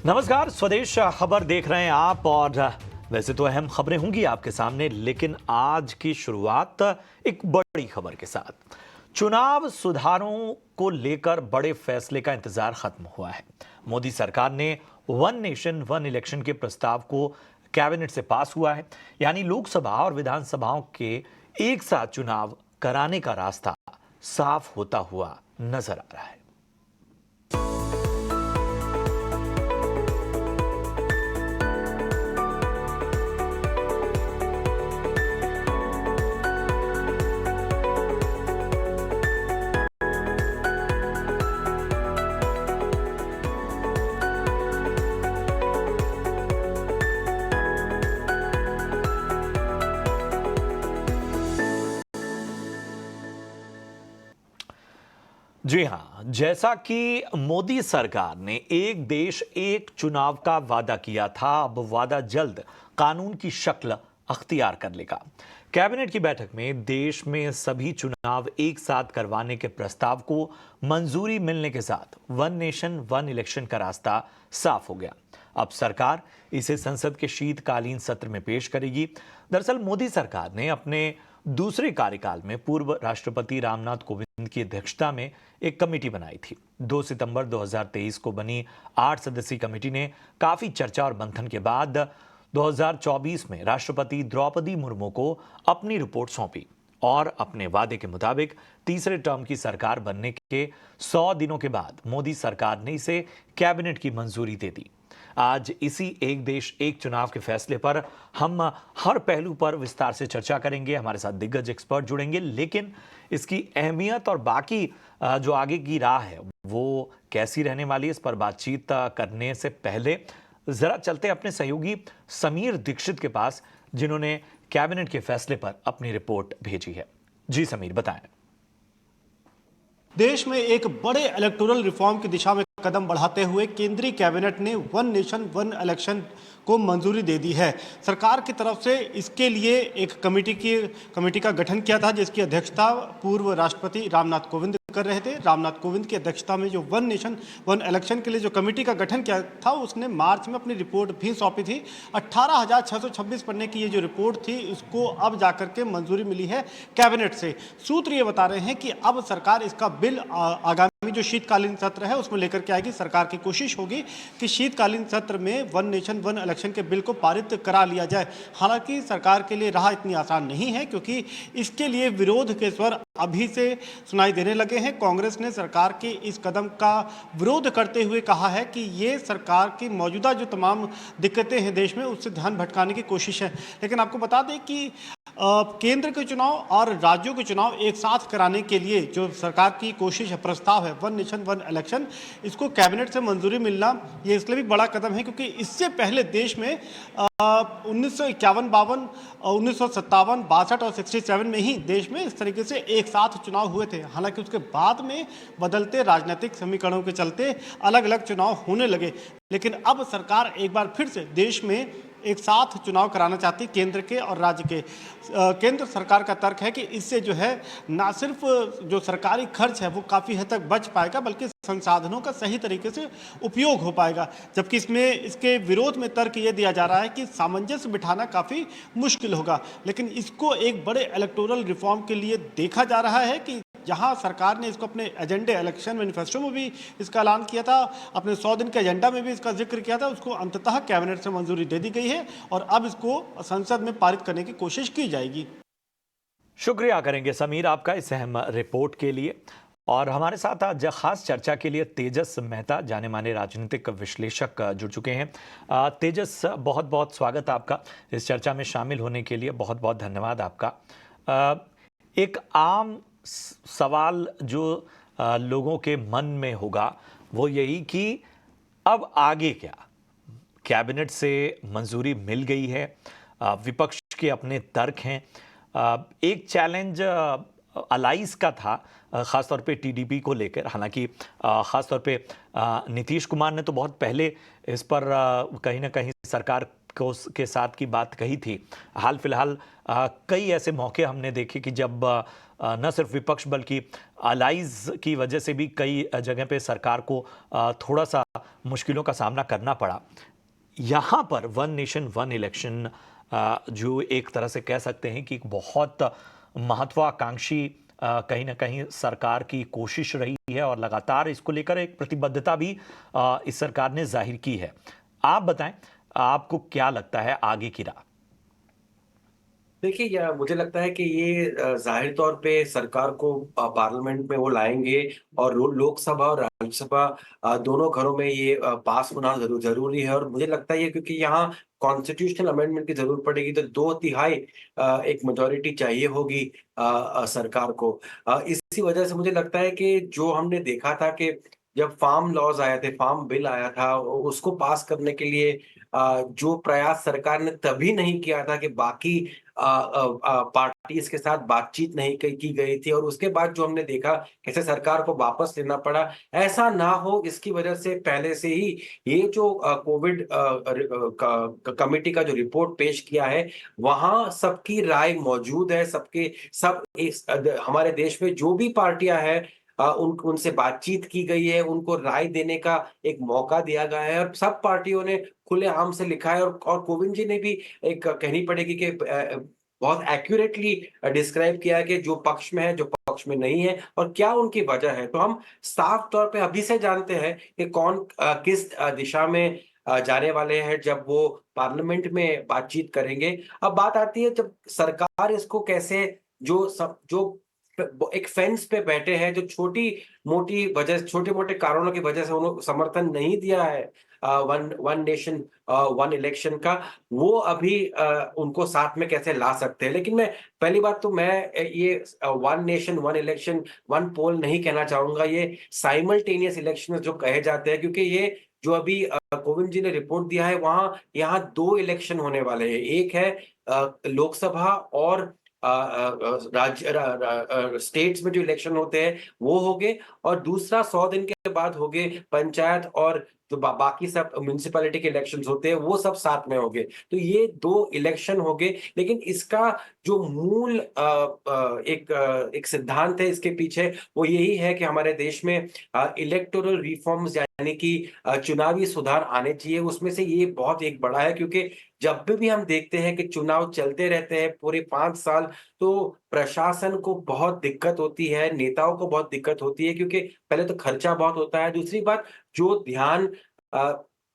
नमस्कार, स्वदेश खबर देख रहे हैं आप। और वैसे तो अहम खबरें होंगी आपके सामने, लेकिन आज की शुरुआत एक बड़ी खबर के साथ। चुनाव सुधारों को लेकर बड़े फैसले का इंतजार खत्म हुआ है। मोदी सरकार ने वन नेशन वन इलेक्शन के प्रस्ताव को कैबिनेट से पास हुआ है, यानी लोकसभा और विधानसभाओं के एक साथ चुनाव कराने का रास्ता साफ होता हुआ नजर आ रहा है। जी हाँ, जैसा कि मोदी सरकार ने एक देश एक चुनाव का वादा किया था, अब वादा जल्द कानून की शक्ल अख्तियार कर लेगा। कैबिनेट की बैठक में देश में सभी चुनाव एक साथ करवाने के प्रस्ताव को मंजूरी मिलने के साथ वन नेशन वन इलेक्शन का रास्ता साफ हो गया। अब सरकार इसे संसद के शीतकालीन सत्र में पेश करेगी। दरअसल मोदी सरकार ने अपने दूसरे कार्यकाल में पूर्व राष्ट्रपति रामनाथ कोविंद की अध्यक्षता में एक कमेटी बनाई थी। 2 सितंबर 2023 को बनी 8 सदस्यीय कमेटी ने काफी चर्चा और मंथन के बाद 2024 में राष्ट्रपति द्रौपदी मुर्मू को अपनी रिपोर्ट सौंपी और अपने वादे के मुताबिक तीसरे टर्म की सरकार बनने के 100 दिनों के बाद मोदी सरकार ने इसे कैबिनेट की मंजूरी दे दी। आज इसी एक देश एक चुनाव के फैसले पर हम हर पहलू पर विस्तार से चर्चा करेंगे। हमारे साथ दिग्गज एक्सपर्ट जुड़ेंगे, लेकिन इसकी अहमियत और बाकी जो आगे की राह है वो कैसी रहने वाली है, इस पर बातचीत करने से पहले जरा चलते अपने सहयोगी समीर दीक्षित के पास, जिन्होंने कैबिनेट के फैसले पर अपनी रिपोर्ट भेजी है। जी समीर, बताएं। देश में एक बड़े इलेक्टोरल रिफॉर्म की दिशा में कदम बढ़ाते हुए केंद्रीय कैबिनेट ने वन नेशन वन इलेक्शन को मंजूरी दे दी है। सरकार की तरफ से इसके लिए एक कमेटी का गठन किया था, जिसकी अध्यक्षता पूर्व राष्ट्रपति रामनाथ कोविंद कर रहे थे। रामनाथ कोविंद की अध्यक्षता में जो वन नेशन वन इलेक्शन के लिए जो कमेटी का गठन किया था, उसने मार्च में अपनी रिपोर्ट भी सौंपी थी। 18,626 पन्ने की ये जो रिपोर्ट थी, उसको अब जाकर के मंजूरी मिली है कैबिनेट से। सूत्र ये बता रहे हैं कि अब सरकार इसका बिल आगामी जो शीतकालीन सत्र है उसमें लेकर के आएगी। सरकार की कोशिश होगी कि शीतकालीन सत्र में वन नेशन वन इलेक्शन के बिल को पारित करा लिया जाए। हालांकि सरकार के लिए राह इतनी आसान नहीं है, क्योंकि इसके लिए विरोध के स्वर अभी से सुनाई देने लगे हैं। कांग्रेस ने सरकार के इस कदम का विरोध करते हुए कहा है कि ये सरकार की मौजूदा जो तमाम दिक्कतें हैं देश में, उससे ध्यान भटकाने की कोशिश है। लेकिन आपको बता दें कि केंद्र के चुनाव और राज्यों के चुनाव एक साथ कराने के लिए जो सरकार की कोशिश है, प्रस्ताव है वन नेशन वन इलेक्शन, इसको कैबिनेट से मंजूरी मिलना ये इसलिए भी बड़ा कदम है क्योंकि इससे पहले देश में 1951, 52, 1957, 62 और 67 में ही देश में इस तरीके से एक साथ चुनाव हुए थे। हालांकि उसके बाद में बदलते राजनीतिक समीकरणों के चलते अलग अलग चुनाव होने लगे। लेकिन अब सरकार एक बार फिर से देश में एक साथ चुनाव कराना चाहती है, केंद्र के और राज्य के। केंद्र सरकार का तर्क है कि इससे जो है ना सिर्फ जो सरकारी खर्च है वो काफ़ी हद तक बच पाएगा, बल्कि संसाधनों का सही तरीके से उपयोग हो पाएगा। जबकि इसके विरोध में तर्क ये दिया जा रहा है कि सामंजस्य बिठाना काफ़ी मुश्किल होगा। लेकिन इसको एक बड़े इलेक्टोरल रिफॉर्म के लिए देखा जा रहा है कि जहां सरकार ने इसको अपने एजेंडे इलेक्शन मैनिफेस्टो में भी इसका ऐलान किया था, अपने 100 दिन के एजेंडा में भी इसका जिक्र किया था, उसको अंततः कैबिनेट से मंजूरी दे दी गई है और अब इसको संसद में पारित करने की कोशिश की जाएगी। शुक्रिया करेंगे समीर आपका इस अहम रिपोर्ट के लिए। और हमारे साथ आज खास चर्चा के लिए तेजस मेहता, जाने माने राजनीतिक विश्लेषक, जुड़ चुके हैं। तेजस, बहुत बहुत स्वागत आपका इस चर्चा में शामिल होने के लिए, बहुत बहुत धन्यवाद आपका। एक आम सवाल जो लोगों के मन में होगा वो यही कि अब आगे क्या। कैबिनेट से मंजूरी मिल गई है, विपक्ष के अपने तर्क हैं। एक चैलेंज अलाइस का था, खासतौर पे टीडीपी को लेकर। हालांकि खासतौर पे नीतीश कुमार ने तो बहुत पहले इस पर कहीं ना कहीं सरकार के साथ की बात कही थी, हाल फिलहाल कई ऐसे मौके हमने देखे कि जब न सिर्फ विपक्ष बल्कि अलाइज की वजह से भी कई जगह पे सरकार को थोड़ा सा मुश्किलों का सामना करना पड़ा। यहाँ पर वन नेशन वन इलेक्शन जो एक तरह से कह सकते हैं कि एक बहुत महत्वाकांक्षी कहीं ना कहीं सरकार की कोशिश रही है और लगातार इसको लेकर एक प्रतिबद्धता भी इस सरकार ने जाहिर की है। आप बताएं, आपको क्या लगता है आगे की राह? देखिए, या मुझे लगता है कि ये ज़ाहिर तौर पे सरकार को पार्लियामेंट में वो लाएँगे और लोकसभा और राज्यसभा दोनों घरों में ये पास होना ज़रूरी है। और मुझे लगता है ये, क्योंकि यहाँ कॉन्स्टिट्यूशनल अमेंडमेंट की ज़रूरत पड़ेगी, तो 2/3 एक मेजॉरिटी चाहिए होगी सरकार को। इसी वजह से मुझे लगता है कि जो हमने देखा था कि जब फार्म लॉज़ आए थे, फार्म बिल आया था, उसको पास करने के लिए जो प्रयास सरकार ने तभी नहीं किया था कि बाकी पार्टीज़ के साथ बातचीत नहीं की गई थी, और उसके बाद जो हमने देखा कैसे सरकार को वापस लेना पड़ा, ऐसा ना हो इसकी वजह से पहले से ही ये जो कोविड कमेटी का जो रिपोर्ट पेश किया है, वहाँ सबकी राय मौजूद है। सब हमारे देश में जो भी पार्टियां हैं, उनसे बातचीत की गई है, उनको राय देने का एक मौका दिया गया है, और सब पार्टियों ने खुलेआम से लिखा है। और कोविंद जी ने भी एक कहनी पड़ेगी कि बहुत एक्यूरेटली डिस्क्राइब किया है कि जो पक्ष में है, जो पक्ष में नहीं है, और क्या उनकी वजह है। तो हम साफ तौर पे अभी से जानते हैं कि कौन किस दिशा में जाने वाले हैं जब वो पार्लियामेंट में बातचीत करेंगे। अब बात आती है जब सरकार इसको कैसे, जो एक फेंस पे बैठे हैं, जो छोटे-मोटे कारणों की वजह से उन्होंने समर्थन नहीं दिया है वन नेशन वन इलेक्शन का, वो अभी उनको साथ में कैसे ला सकते हैं। लेकिन मैं पहली बात तो मैं ये one nation one election one poll नहीं कहना चाहूँगा, ये साइमल्टेनियस इलेक्शन जो कहे जाते हैं, क्योंकि ये जो अभी कोविंद जी ने रिपोर्ट दिया है, यहाँ 2 इलेक्शन होने वाले हैं। एक है लोकसभा और स्टेट्स में जो इलेक्शन होते हैं वो होंगे, और दूसरा 100 दिन के बाद होंगे पंचायत, और जो बाकी सब म्युनिसिपैलिटी के इलेक्शंस होते हैं वो सब साथ में होंगे। तो ये 2 इलेक्शन होंगे, लेकिन इसका जो मूल एक सिद्धांत है इसके पीछे, वो यही है कि हमारे देश में इलेक्टोरल रिफॉर्म्स, यानी कि चुनावी सुधार आने चाहिए। उसमें से ये बहुत एक बड़ा है, क्योंकि जब भी हम देखते हैं कि चुनाव चलते रहते हैं पूरे 5 साल, तो प्रशासन को बहुत दिक्कत होती है, नेताओं को बहुत दिक्कत होती है, क्योंकि पहले तो खर्चा बहुत होता है। दूसरी बात, जो ध्यान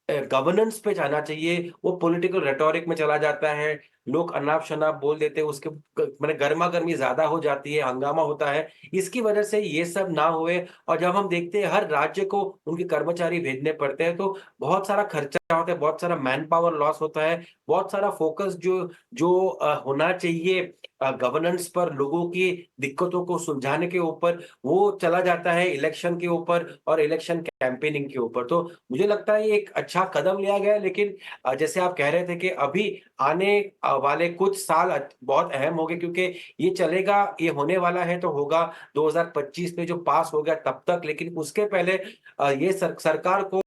गवर्नेंस पे जाना चाहिए, वो पॉलिटिकल रेटोरिक में चला जाता है। लोग अनाप-शनाप बोल देते हैं, उसके माने गरमा-गर्मी ज़्यादा हो जाती है, हंगामा होता है। इसकी वजह से ये सब ना होए, और जब हम देखते हैं हर राज्य को उनके कर्मचारी भेजने पड़ते हैं, तो बहुत सारा खर्चा होता है, बहुत सारा मैन पावर लॉस होता है, बहुत सारा फोकस जो जो होना चाहिए गवर्नेंस पर, लोगों की दिक्कतों को सुलझाने के ऊपर, वो चला जाता है इलेक्शन के ऊपर और इलेक्शन कैंपेनिंग के ऊपर। तो मुझे लगता है ये एक अच्छा कदम लिया गया है, लेकिन जैसे आप कह रहे थे कि अभी आने वाले कुछ साल बहुत अहम होंगे, क्योंकि ये चलेगा, ये होने वाला है तो होगा 2025 में जो पास हो गया तब तक, लेकिन उसके पहले ये सरकार को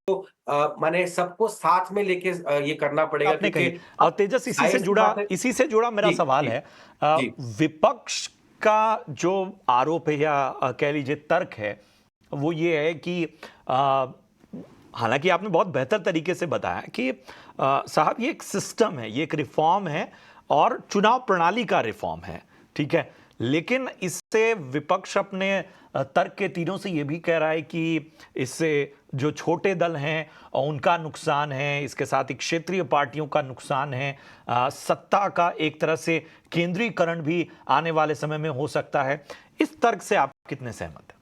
माने सबको साथ में लेके ये करना पड़ेगा, आपने कही। क्योंकि और तेजस, जाहिर सी बात है। इसी से जुड़ा मेरा जी, सवाल जी, है। जी। विपक्ष का जो आरोप है या कह लीजिए तर्क है, वो ये है कि हालांकि आपने बहुत बेहतर तरीके से बताया कि साहब ये एक सिस्टम है, ये एक रिफॉर्म है और चुनाव प्रणाली का रिफॉर्म है, ठीक है। लेकिन इससे विपक्ष अपने तर्क के तीरों से ये भी कह रहा है कि इससे जो छोटे दल हैं उनका नुकसान है, इसके साथ ही क्षेत्रीय पार्टियों का नुकसान है, सत्ता का एक तरह से केंद्रीकरण भी आने वाले समय में हो सकता है। इस तर्क से आप कितने सहमत हैं?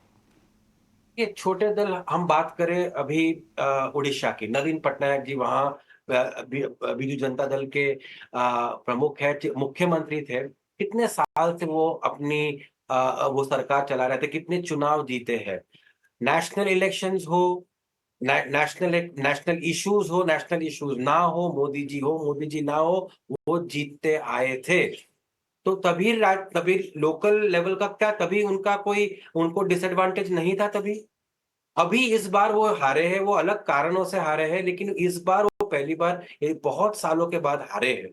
ये छोटे दल, हम बात करें अभी उड़ीसा की, नवीन पटनायक जी वहाँ बीजू जनता दल के प्रमुख है, मुख्यमंत्री थे। कितने साल से वो अपनी वो सरकार चला रहे थे, कितने चुनाव जीते हैं। नेशनल इलेक्शंस हो, नेशनल इश्यूज हो, नेशनल इश्यूज ना हो, मोदी जी ना हो, वो जीतते आए थे। तो तभी लोकल लेवल का क्या, तभी उनको डिसएडवांटेज नहीं था तभी। अभी इस बार वो हारे हैं, वो अलग कारणों से हारे हैं, लेकिन इस बार वो पहली बार ये बहुत सालों के बाद हारे हैं।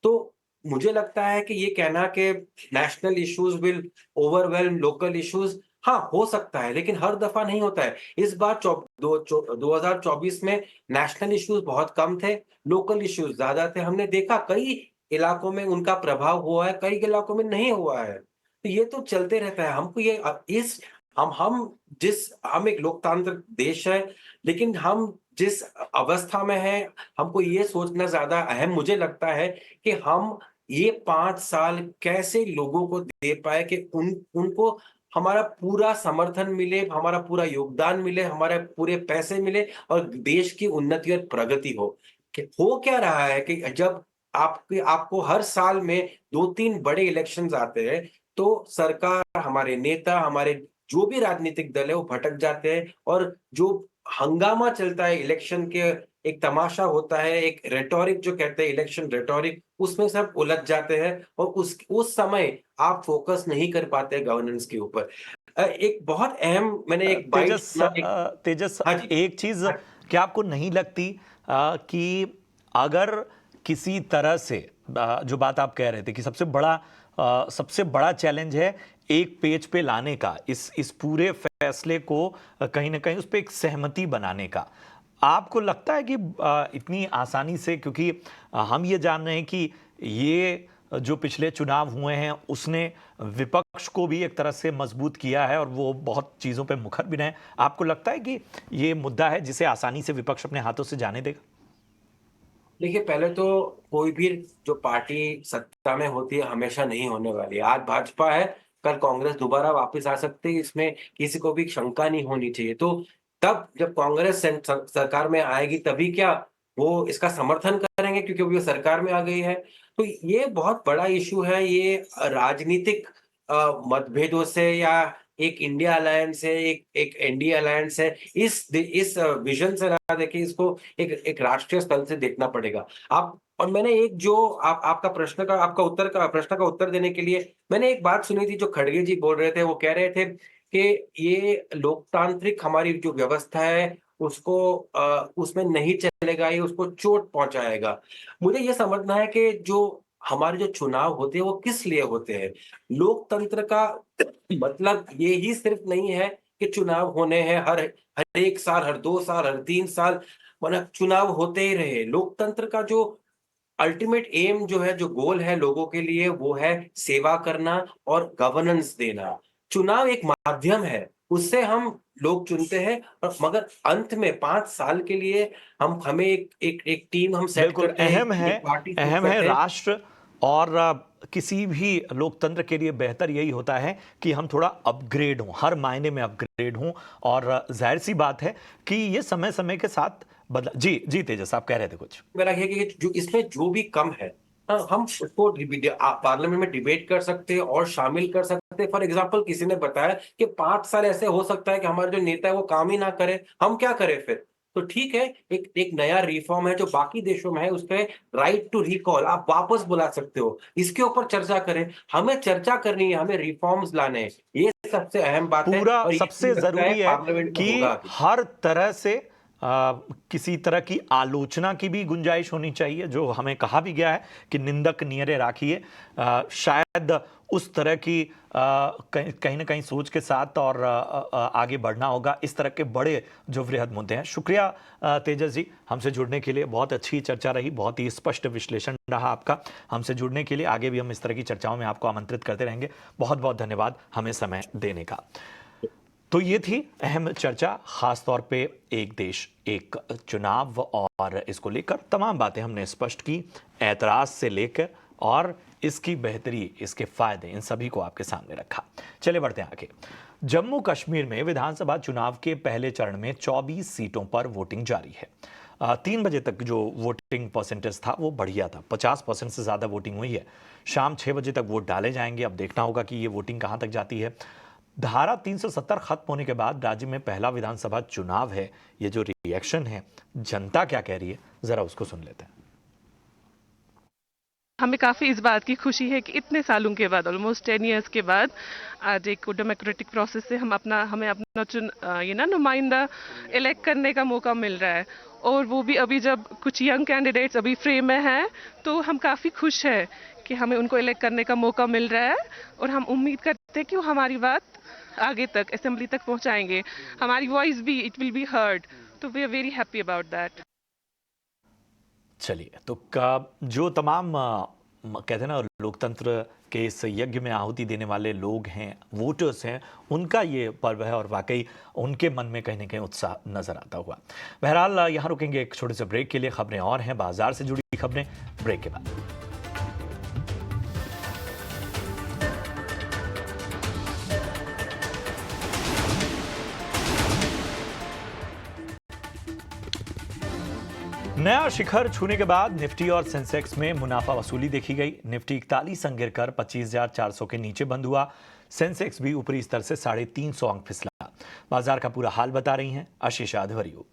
तो मुझे लगता है कि ये कहना कि national issues will overwhelm local issues, हाँ, हो सकता है, लेकिन हर दफा नहीं होता है। इस बार 2024 में नेशनल इश्यूज बहुत कम थे, लोकल इश्यूज ज्यादा थे। हमने देखा कई इलाकों में उनका प्रभाव हुआ है, कई इलाकों में नहीं हुआ है। तो ये तो चलते रहता है। हमको ये इस हम एक लोकतांत्रिक देश है, लेकिन हम जिस अवस्था में है, हमको ये सोचना ज्यादा अहम मुझे लगता है कि हम ये 5 साल कैसे लोगों को दे पाए कि उनको हमारा पूरा समर्थन मिले, हमारा पूरा योगदान मिले, हमारे पूरे पैसे मिले और देश की उन्नति और प्रगति हो। कि हो क्या रहा है कि जब आपको हर साल में 2-3 बड़े इलेक्शंस आते हैं, तो सरकार, हमारे नेता, हमारे जो भी राजनीतिक दल है, वो भटक जाते हैं और जो हंगामा चलता है इलेक्शन के, एक तमाशा होता है, एक रेटोरिक जो कहते हैं इलेक्शन रेटोरिक, उसमें सब उलझ जाते हैं और उस समय आप फोकस नहीं कर पाते गवर्नेंस के ऊपर। एक बहुत अहम मैंने एक बाइट तेजस सुना एक। तेजस, हाँ जी। एक चीज हाँ, क्या आपको नहीं लगती कि अगर किसी तरह से जो बात आप कह रहे थे कि सबसे बड़ा चैलेंज है एक पेज पे लाने का, इस पूरे फैसले को कहीं ना कहीं उस पर एक सहमति बनाने का, आपको लगता है कि इतनी आसानी से, क्योंकि हम ये जान रहे हैं कि ये जो पिछले चुनाव हुए हैं उसने विपक्ष को भी एक तरह से मजबूत किया है और वो बहुत चीज़ों पे मुखर भी रहे हैं, आपको लगता है कि ये मुद्दा है जिसे आसानी से विपक्ष अपने हाथों से जाने देगा? देखिए, पहले तो कोई भी जो पार्टी सत्ता में होती है हमेशा नहीं होने वाली है। आज भाजपा है, कल कांग्रेस दोबारा वापस आ सकती है, इसमें किसी को भी शंका नहीं होनी चाहिए। तो तब जब कांग्रेस सरकार में आएगी तभी क्या वो इसका समर्थन करेंगे, क्योंकि वो सरकार में आ गई है। तो ये बहुत बड़ा इश्यू है। ये राजनीतिक मतभेदों से या एक इंडिया अलायंस है, एक एनडीए अलायंस है, इस विजन से ना देखे इसको एक राष्ट्रीय स्तर से देखना पड़ेगा। आप और मैंने एक जो आपका प्रश्न का उत्तर देने के लिए मैंने एक बात सुनी थी जो खड़गे जी बोल रहे थे। वो कह रहे थे कि ये लोकतांत्रिक हमारी जो व्यवस्था है उसको उसमें नहीं चलेगा, ये उसको चोट पहुँचाएगा। मुझे ये समझना है कि जो हमारे जो चुनाव होते हैं वो किस लिए होते हैं? लोकतंत्र का मतलब ये ही सिर्फ नहीं है कि चुनाव होने हैं हर हर 1 साल, हर 2 साल, हर 3 साल, मतलब चुनाव होते ही रहे। लोकतंत्र का जो अल्टीमेट एम जो है, जो गोल है लोगों के लिए, वो है सेवा करना और गवर्नेंस देना। चुनाव एक माध्यम है, उससे हम लोग चुनते हैं और मगर अंत में 5 साल के लिए हम हमें एक टीम हम सेट बिल्कुल करते हैं, एक पार्टी सेट अहम है करते हैं। राष्ट्र और किसी भी लोकतंत्र के लिए बेहतर यही होता है कि हम थोड़ा अपग्रेड हों, हर मायने में अपग्रेड हों। और जाहिर सी बात है कि ये समय समय के साथ बदला। जी जी तेजस, आप कह रहे थे कुछ। मेरा है कि जो इसमें जो भी कम है, हम उसको पार्लियामेंट में डिबेट कर सकते हैं और शामिल कर सकते हैं। फॉर एग्जांपल किसी ने बताया कि 5 साल ऐसे हो सकता है कि हमारा जो नेता है वो काम ही ना करे, हम क्या करें फिर? तो ठीक है, एक नया रिफॉर्म है जो बाकी देशों में है, उसपे राइट टू रिकॉल आप वापस बुला सकते हो। इसके ऊपर चर्चा करें, हमें चर्चा करनी है, हमें रिफॉर्म्स लाने हैं। ये सबसे अहम बात है पूरा और ये सबसे मुझे लगता है जरूरी है पार्लियामेंट में कि होगा अभी। हर तरह से किसी तरह की आलोचना की भी गुंजाइश होनी चाहिए, जो हमें कहा भी गया है कि निंदक नियरे राखिए। शायद उस तरह की कहीं ना कहीं सोच के साथ और आगे बढ़ना होगा इस तरह के बड़े जो वृहद मुद्दे हैं। शुक्रिया तेजस जी, हमसे जुड़ने के लिए। बहुत अच्छी चर्चा रही, बहुत ही स्पष्ट विश्लेषण रहा आपका। हमसे जुड़ने के लिए आगे भी हम इस तरह की चर्चाओं में आपको आमंत्रित करते रहेंगे। बहुत बहुत धन्यवाद हमें समय देने का। तो ये थी अहम चर्चा, खास तौर पे एक देश एक चुनाव और इसको लेकर तमाम बातें हमने स्पष्ट की, ऐतराज से लेकर और इसकी बेहतरी, इसके फायदे, इन सभी को आपके सामने रखा। चले बढ़ते हैं आगे। जम्मू कश्मीर में विधानसभा चुनाव के पहले चरण में 24 सीटों पर वोटिंग जारी है। 3 बजे तक जो वोटिंग परसेंटेज था वो बढ़िया था, 50% से ज़्यादा वोटिंग हुई है। शाम 6 बजे तक वोट डाले जाएंगे। अब देखना होगा कि ये वोटिंग कहाँ तक जाती है। धारा 370 खत्म होने के बाद राज्य में पहला विधानसभा चुनाव है। ये जो रिएक्शन है, जनता क्या कह रही है, जरा उसको सुन लेते हैं। हमें काफ़ी इस बात की खुशी है कि इतने सालों के बाद, ऑलमोस्ट 10 इयर्स के बाद, आज एक डेमोक्रेटिक प्रोसेस से हमें अपना नुमाइंदा इलेक्ट करने का मौका मिल रहा है। और वो भी अभी जब कुछ यंग कैंडिडेट्स अभी फ्रेम में हैं, तो हम काफ़ी खुश हैं कि हमें उनको इलेक्ट करने का मौका मिल रहा है। और हम उम्मीद करते हैं कि वो हमारी बात आगे तक, असेंबली तक पहुँचाएंगे, हमारी वॉइस भी इट विल बी हर्ड। तो we are very happy about that. चलिए, तो जो तमाम कहते हैं ना, लोकतंत्र के इस यज्ञ में आहुति देने वाले लोग हैं, वोटर्स हैं, उनका ये पर्व है और वाकई उनके मन में कहीं ना कहीं उत्साह नजर आता हुआ। बहरहाल यहाँ रुकेंगे एक छोटे से ब्रेक के लिए। खबरें और हैं, बाजार से जुड़ी खबरें ब्रेक के बाद। नया शिखर छूने के बाद निफ्टी और सेंसेक्स में मुनाफा वसूली देखी गई। निफ्टी 41 अंक गिरकर 25,400 के नीचे बंद हुआ। सेंसेक्स भी ऊपरी स्तर से 350 अंक फिसला। बाजार का पूरा हाल बता रही हैं आशीषा अधवरियो।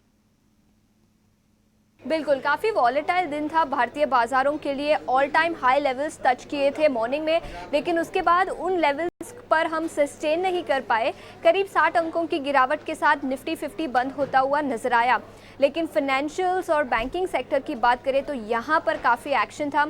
बिल्कुल, काफ़ी वॉलेटाइल दिन था भारतीय बाजारों के लिए। All time high levels touch किए थे मॉर्निंग में, लेकिन उसके बाद उन लेवल्स पर हम सस्टेन नहीं कर पाए। करीब 60 अंकों की गिरावट के साथ निफ्टी 50 बंद होता हुआ नजर आया। लेकिन फाइनेंशियल्स और बैंकिंग सेक्टर की बात करें तो यहाँ पर काफ़ी एक्शन था।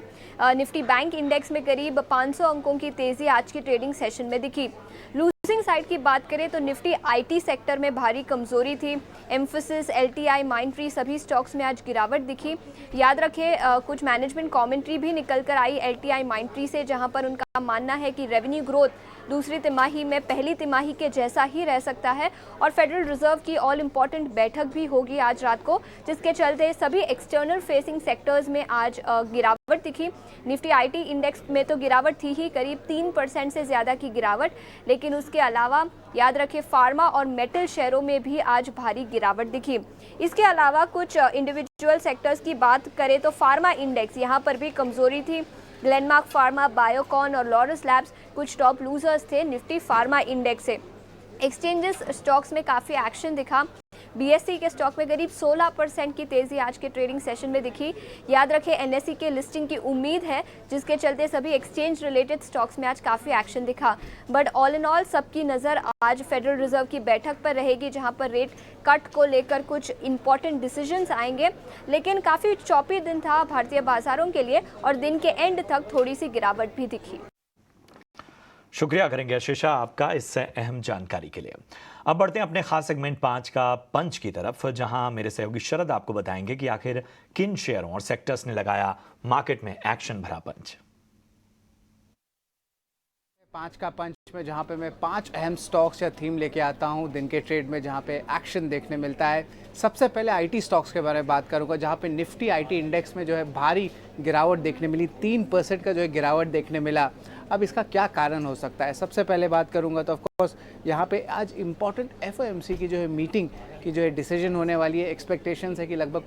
निफ्टी बैंक इंडेक्स में करीब 500 अंकों की तेज़ी आज की ट्रेडिंग सेशन में दिखी। लूजिंग साइड की बात करें तो निफ्टी आईटी सेक्टर में भारी कमजोरी थी। एम्फोसिस, एलटीआई, माइंडट्री सभी स्टॉक्स में आज गिरावट दिखी। याद रखें, कुछ मैनेजमेंट कमेंट्री भी निकल कर आई एलटीआई, माइंडट्री से, जहां पर उनका मानना है कि रेवेन्यू ग्रोथ दूसरी तिमाही में पहली तिमाही के जैसा ही रह सकता है। और फेडरल रिजर्व की ऑल इम्पॉर्टेंट बैठक भी होगी आज रात को, जिसके चलते सभी एक्सटर्नल फेसिंग सेक्टर्स में आज गिरावट दिखी। निफ्टी आईटी इंडेक्स में तो गिरावट थी ही, करीब 3% से ज़्यादा की गिरावट। लेकिन उसके अलावा याद रखें, फार्मा और मेटल शेयरों में भी आज भारी गिरावट दिखी। इसके अलावा कुछ इंडिविजुअल सेक्टर्स की बात करें तो फार्मा इंडेक्स, यहाँ पर भी कमजोरी थी। ग्लेनमार्क फार्मा, बायोकॉन और लॉरस लैब्स कुछ टॉप लूजर्स थे निफ्टी फार्मा इंडेक्स से। एक्सचेंजेस स्टॉक्स में काफ़ी एक्शन दिखा। बीएसई के स्टॉक में करीब 16% की तेज़ी आज के ट्रेडिंग सेशन में दिखी। याद रखें, एनएसई के लिस्टिंग की उम्मीद है, जिसके चलते सभी एक्सचेंज रिलेटेड स्टॉक्स में आज काफ़ी एक्शन दिखा। बट ऑल इन ऑल सबकी नज़र आज फेडरल रिजर्व की बैठक पर रहेगी, जहां पर रेट कट को लेकर कुछ इंपॉर्टेंट डिसीजंस आएंगे। लेकिन काफ़ी चौपी दिन था भारतीय बाजारों के लिए और दिन के एंड तक थोड़ी सी गिरावट भी दिखी। शुक्रिया करेंगे आशीषा आपका इस अहम जानकारी के लिए। अब बढ़ते हैं अपने खास सेगमेंट 5 का पंच की तरफ, जहां मेरे सहयोगी शरद आपको बताएंगे कि आखिर किन शेयरों और सेक्टर्स ने लगाया मार्केट में एक्शन भरा पंच। 5 का पंच में जहां पे मैं 5 अहम स्टॉक्स या थीम लेके आता हूं दिन के ट्रेड में, जहां पे एक्शन देखने मिलता है। सबसे पहले आईटी स्टॉक्स के बारे में बात करूंगा, जहां पे निफ्टी आईटी इंडेक्स में जो है भारी गिरावट देखने मिली। 3% का जो है गिरावट देखने मिला। अब इसका क्या कारण हो सकता है, सबसे पहले बात करूंगा तो ऑफकोर्स यहाँ पे आज इम्पॉर्टेंट एफओएमसी की जो है मीटिंग की जो है डिसीजन होने वाली है। एक्सपेक्टेशंस है कि लगभग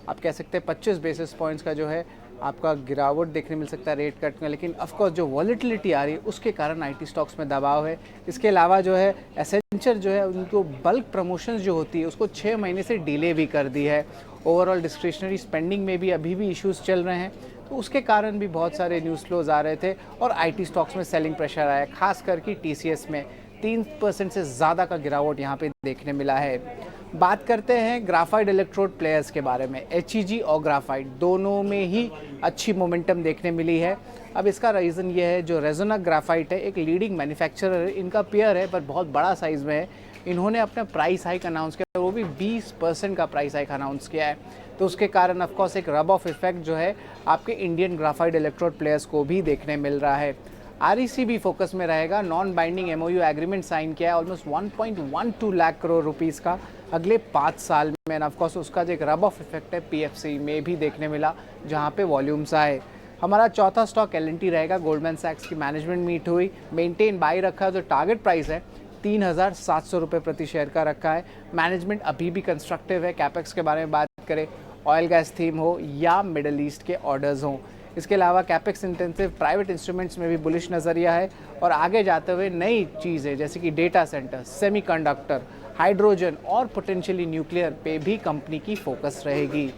आप कह सकते हैं 25 बेसिस पॉइंट्स का जो है आपका गिरावट देखने मिल सकता है रेट कट में। लेकिन ऑफकोर्स जो वॉलेटिलिटी आ रही है उसके कारण आईटी स्टॉक्स में दबाव है। इसके अलावा जो है एसेंचर जो है उनको बल्क प्रमोशंस जो होती है उसको 6 महीने से डिले भी कर दी है। ओवरऑल डिस्क्रिशनरी स्पेंडिंग में भी अभी भी इश्यूज चल रहे हैं, तो उसके कारण भी बहुत सारे न्यूज़ फ्लोज आ रहे थे और आईटी स्टॉक्स में सेलिंग प्रेशर आया। खास करके टीसीएस में 3% से ज़्यादा का गिरावट यहाँ पे देखने मिला है। बात करते हैं ग्राफाइट इलेक्ट्रोड प्लेयर्स के बारे में। एचईजी और ग्राफाइट दोनों में ही अच्छी मोमेंटम देखने मिली है। अब इसका रीज़न ये है, जो रेजोना ग्राफाइट है एक लीडिंग मैन्युफैक्चरर है, इनका पेयर है पर बहुत बड़ा साइज़ में है। इन्होंने अपना प्राइस हाइक अनाउंस किया, वो भी 20% का प्राइस हाइक अनाउंस किया है। तो उसके कारण ऑफकोर्स एक रब ऑफ इफेक्ट जो है आपके इंडियन ग्राफाइट इलेक्ट्रोड प्लेयर्स को भी देखने मिल रहा है। आरईसी भी फोकस में रहेगा। Non binding MOU agreement sign किया है ऑलमोस्ट 1.12 लाख करोड़ रुपीस का अगले 5 साल में। ऑफकोर्स उसका जो एक रब ऑफ इफेक्ट है पीएफसी में भी देखने मिला, जहाँ पे वॉल्यूम्स आए। हमारा चौथा स्टॉक एलएनटी रहेगा। गोल्डमैन सैक्स की मैनेजमेंट मीट हुई, मेंटेन बाई रखा। जो टारगेट प्राइस है 3,700 रुपये प्रति शेयर का रखा है। मैनेजमेंट अभी भी कंस्ट्रक्टिव है। कैपेक्स के बारे में बात करें, ऑयल गैस थीम हो या मिडल ईस्ट के ऑर्डर्स हों। इसके अलावा कैपेक्स इंटेंसिव प्राइवेट इंस्ट्रूमेंट्स में भी बुलिश नज़रिया है। और आगे जाते हुए नई चीज़ें जैसे कि डेटा सेंटर, सेमीकंडक्टर, हाइड्रोजन और पोटेंशियली न्यूक्लियर पे भी कंपनी की फोकस रहेगी।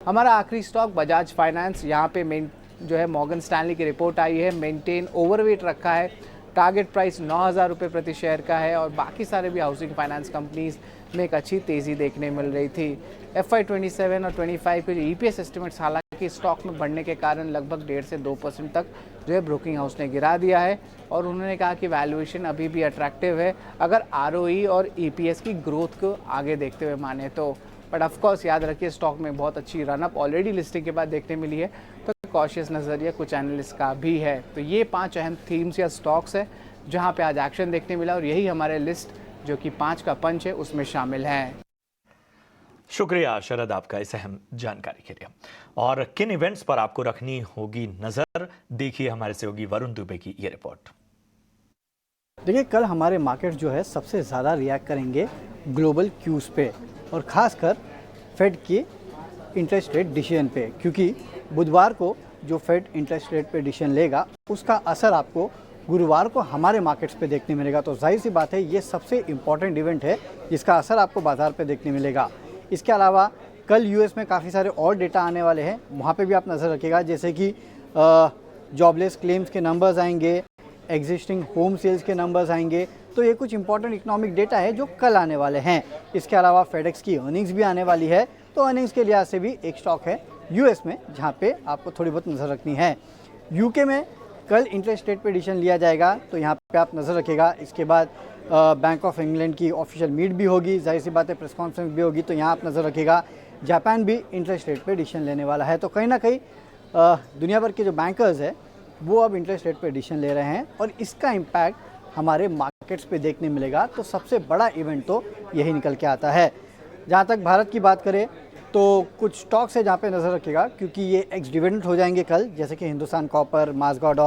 हमारा आखिरी स्टॉक बजाज फाइनेंस, यहाँ पे जो है मॉर्गन स्टैनली की रिपोर्ट आई है, मेंटेन ओवरवेट रखा है। टारगेट प्राइस 9,000 रुपये प्रति शेयर का है और बाकी सारे भी हाउसिंग फाइनेंस कंपनीज में एक अच्छी तेज़ी देखने मिल रही थी। FY 27 और 25 के जो EPS एस्टिमेट्स हालांकि स्टॉक में बढ़ने के कारण लगभग 1.5 से 2% तक जो है ब्रोकिंग हाउस ने गिरा दिया है और उन्होंने कहा कि वैल्यूएशन अभी भी अट्रैक्टिव है अगर ROE और EPS की ग्रोथ को आगे देखते हुए माने तो। बट ऑफकोर्स याद रखिए स्टॉक में बहुत अच्छी रनअप ऑलरेडी लिस्टिंग के बाद देखने मिली है, तो कॉशियस नज़रिया कुछ एनालिस्ट का भी है। तो ये 5 अहम थीम्स या स्टॉक्स है जहां पे आज एक्शन देखने मिला और यही हमारे लिस्ट जो कि 5 का पंच है उसमें शामिल है। शुक्रिया शरद आपका इस अहम जानकारी के लिए। और किन इवेंट्स पर आपको रखनी होगी नजर, देखिए हमारे सहयोगी वरुण दुबे की ये रिपोर्ट। देखिए कल हमारे मार्केट जो है सबसे ज़्यादा रिएक्ट करेंगे ग्लोबल क्यूज़ पे और ख़ासकर फेड की इंटरेस्ट रेट डिसीजन पे, क्योंकि बुधवार को जो फेड इंटरेस्ट रेट पे डिसीजन लेगा उसका असर आपको गुरुवार को हमारे मार्केट्स पे देखने मिलेगा। तो जाहिर सी बात है ये सबसे इम्पॉर्टेंट इवेंट है जिसका असर आपको बाज़ार पे देखने मिलेगा। इसके अलावा कल US में काफ़ी सारे और डेटा आने वाले हैं, वहाँ पे भी आप नज़र रखिएगा, जैसे कि जॉबलेस क्लेम्स के नंबर्स आएंगे, एग्जिस्टिंग होम सेल्स के नंबर्स आएंगे। तो ये कुछ इंपॉर्टेंट इकोनॉमिक डेटा है जो कल आने वाले हैं। इसके अलावा फेडेक्स की अर्निंग्स भी आने वाली है, तो अर्निंग्स के लिहाज से भी एक स्टॉक है US में जहाँ पे आपको थोड़ी बहुत नज़र रखनी है। UK में कल इंटरेस्ट रेट पे डिसीजन लिया जाएगा, तो यहाँ पे आप नज़र रखिएगा। इसके बाद बैंक ऑफ इंग्लैंड की ऑफिशियल मीट भी होगी, जाहिर सी बात है प्रेस कॉन्फ्रेंस भी होगी, तो यहाँ आप नज़र रखिएगा। जापान भी इंटरेस्ट रेट पे डिसीजन लेने वाला है। तो कहीं ना कहीं दुनिया भर के जो बैंकर्स है वो अब इंटरेस्ट रेट पे डिसीजन ले रहे हैं और इसका इम्पैक्ट हमारे मार्केट्स पे देखने मिलेगा। तो सबसे बड़ा इवेंट तो यही निकल के आता है। जहाँ तक भारत की बात करें तो कुछ स्टॉक्स है जहाँ पे नज़र रखिएगा, क्योंकि ये एक्स डिविडेंड हो जाएंगे कल, जैसे कि हिंदुस्तान कॉपर, माज़गार्ड,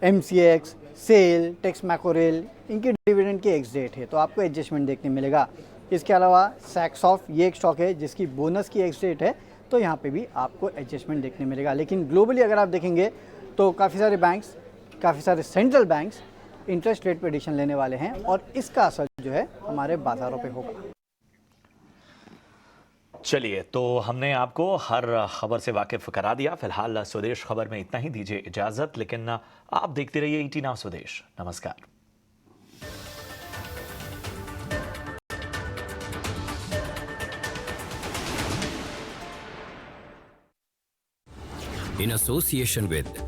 MCX, सेल, टेक्स मैकोरेल, इनके डिविडेंड की एक्स डेट है, तो आपको एडजस्टमेंट देखने मिलेगा। इसके अलावा सैक्सॉफ्ट ये एक स्टॉक है जिसकी बोनस की एक्स डेट है, तो यहाँ पे भी आपको एडजस्टमेंट देखने मिलेगा। लेकिन ग्लोबली अगर आप देखेंगे तो काफ़ी सारे बैंक्स, काफ़ी सारे सेंट्रल बैंक्स इंटरेस्ट रेट पे डिसीजन लेने वाले हैं और इसका असर जो है हमारे बाज़ारों पे होगा। चलिए, तो हमने आपको हर खबर से वाकिफ करा दिया। फिलहाल स्वदेश खबर में इतना ही, दीजिए इजाजत, लेकिन आप देखते रहिए ET नाउ स्वदेश। नमस्कार। in association with